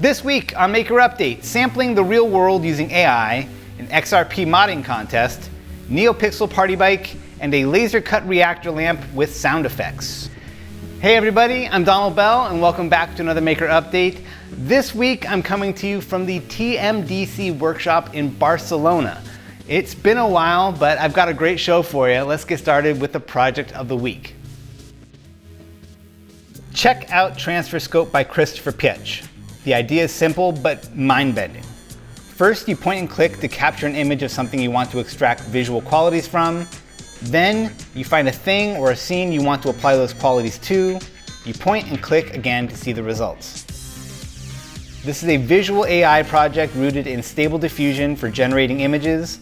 This week on Maker Update, sampling the real world using AI, an XRP modding contest, Neopixel party bike, and a laser cut reactor lamp with sound effects. Hey everybody, I'm Donald Bell and welcome back to another Maker Update. This week I'm coming to you from the TMDC workshop in Barcelona. It's been a while, but I've got a great show for you. Let's get started with the project of the week. Check out Transferscope by Christopher Pietsch. The idea is simple, but mind-bending. First, you point and click to capture an image of something you want to extract visual qualities from. Then, you find a thing or a scene you want to apply those qualities to. You point and click again to see the results. This is a visual AI project rooted in Stable Diffusion for generating images.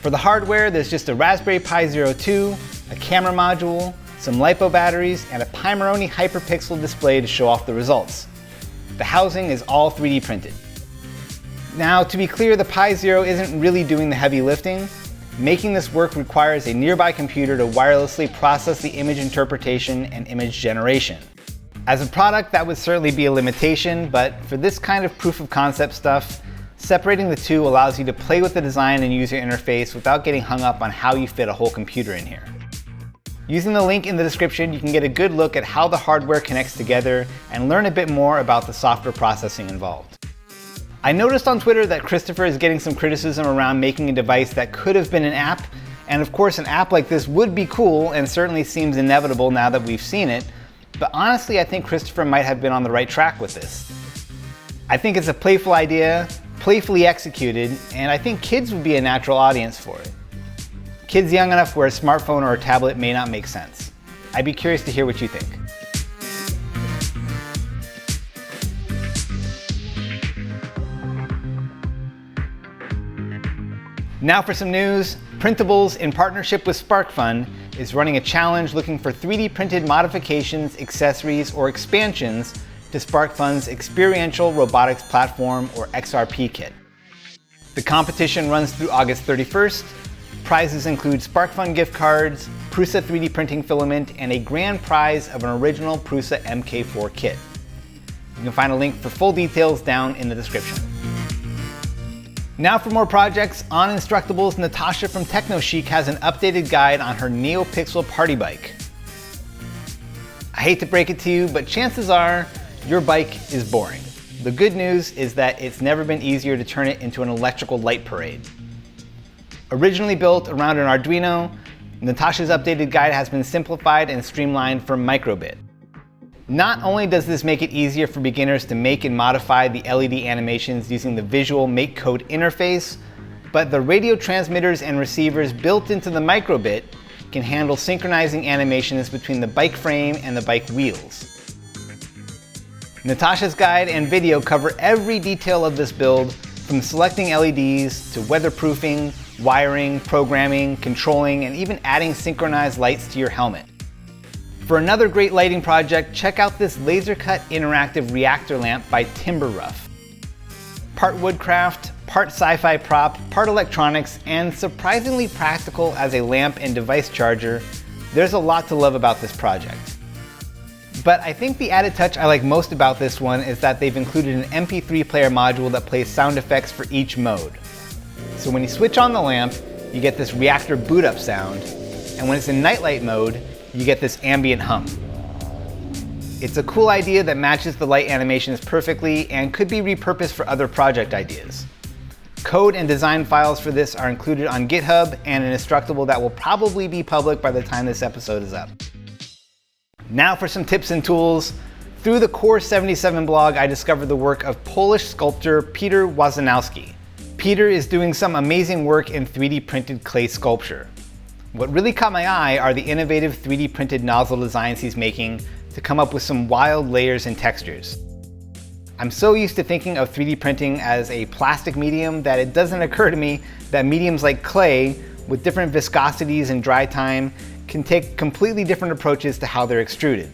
For the hardware, there's just a Raspberry Pi Zero 2, a camera module, some LiPo batteries, and a Pimeroni hyperpixel display to show off the results. The housing is all 3D printed. Now, to be clear, the Pi Zero isn't really doing the heavy lifting. Making this work requires a nearby computer to wirelessly process the image interpretation and image generation. As a product, that would certainly be a limitation, but for this kind of proof of concept stuff, separating the two allows you to play with the design and user interface without getting hung up on how you fit a whole computer in here. Using the link in the description, you can get a good look at how the hardware connects together and learn a bit more about the software processing involved. I noticed on Twitter that Christopher is getting some criticism around making a device that could have been an app, and of course an app like this would be cool and certainly seems inevitable now that we've seen it, but honestly I think Christopher might have been on the right track with this. I think it's a playful idea, playfully executed, and I think kids would be a natural audience for it. Kids young enough where a smartphone or a tablet may not make sense. I'd be curious to hear what you think. Now for some news. Printables, in partnership with SparkFun, is running a challenge looking for 3D printed modifications, accessories, or expansions to SparkFun's Experiential Robotics Platform, or XRP kit. The competition runs through August 31st. Prizes include SparkFun gift cards, Prusa 3D printing filament, and a grand prize of an original Prusa MK4 kit. You can find a link for full details down in the description. Now for more projects, on Instructables, Natasha from TechnoChic has an updated guide on her Neopixel party bike. I hate to break it to you, but chances are your bike is boring. The good news is that it's never been easier to turn it into an electrical light parade. Originally built around an Arduino, Natasha's updated guide has been simplified and streamlined for microbit. Not only does this make it easier for beginners to make and modify the LED animations using the visual MakeCode interface, but the radio transmitters and receivers built into the microbit can handle synchronizing animations between the bike frame and the bike wheels. Natasha's guide and video cover every detail of this build, from selecting LEDs to weatherproofing, wiring, programming, controlling, and even adding synchronized lights to your helmet. For another great lighting project, check out this laser-cut interactive reactor lamp by Timberrough. Part woodcraft, part sci-fi prop, part electronics, and surprisingly practical as a lamp and device charger, there's a lot to love about this project. But I think the added touch I like most about this one is that they've included an MP3 player module that plays sound effects for each mode. So when you switch on the lamp, you get this reactor boot up sound, and when it's in nightlight mode, you get this ambient hum. It's a cool idea that matches the light animations perfectly and could be repurposed for other project ideas. Code and design files for this are included on GitHub and an Instructable that will probably be public by the time this episode is up. Now for some tips and tools. Through the Core 77 blog, I discovered the work of Polish sculptor Piotr Wasniowski. Piotr is doing some amazing work in 3D printed clay sculpture. What really caught my eye are the innovative 3D printed nozzle designs he's making to come up with some wild layers and textures. I'm so used to thinking of 3D printing as a plastic medium that it doesn't occur to me that mediums like clay, with different viscosities and dry time, can take completely different approaches to how they're extruded.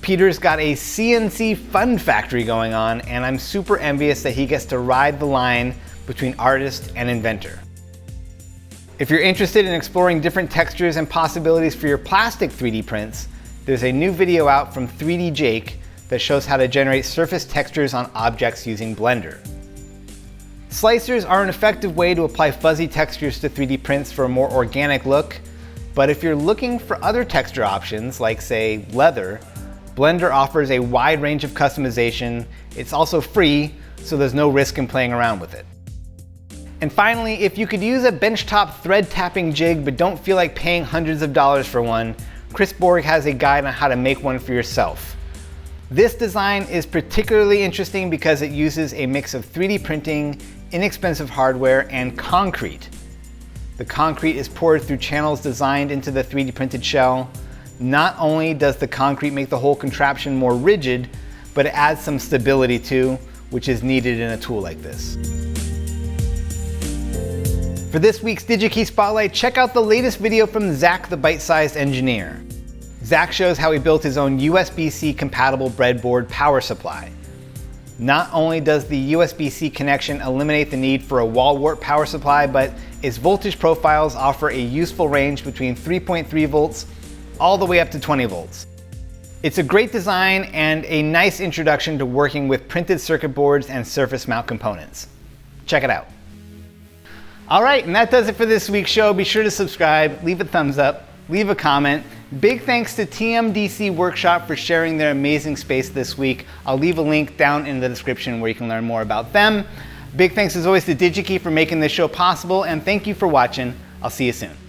Peter's got a CNC fun factory going on, and I'm super envious that he gets to ride the line between artist and inventor. If you're interested in exploring different textures and possibilities for your plastic 3D prints, there's a new video out from 3D Jake that shows how to generate surface textures on objects using Blender. Slicers are an effective way to apply fuzzy textures to 3D prints for a more organic look, but if you're looking for other texture options, like say leather, Blender offers a wide range of customization. It's also free, so there's no risk in playing around with it. And finally, if you could use a benchtop thread tapping jig but don't feel like paying hundreds of dollars for one, Borge has a guide on how to make one for yourself. This design is particularly interesting because it uses a mix of 3D printing, inexpensive hardware, and concrete. The concrete is poured through channels designed into the 3D printed shell. Not only does the concrete make the whole contraption more rigid, but it adds some stability too, which is needed in a tool like this. For this week's DigiKey Spotlight, check out the latest video from Zach, the bite-sized engineer. Zach shows how he built his own USB-C compatible breadboard power supply. Not only does the USB-C connection eliminate the need for a wall wart power supply, but its voltage profiles offer a useful range between 3.3 volts all the way up to 20 volts. It's a great design and a nice introduction to working with printed circuit boards and surface mount components. Check it out. All right, and that does it for this week's show. Be sure to subscribe, leave a thumbs up, leave a comment. Big thanks to TMDC Workshop for sharing their amazing space this week. I'll leave a link down in the description where you can learn more about them. Big thanks as always to DigiKey for making this show possible, and thank you for watching. I'll see you soon.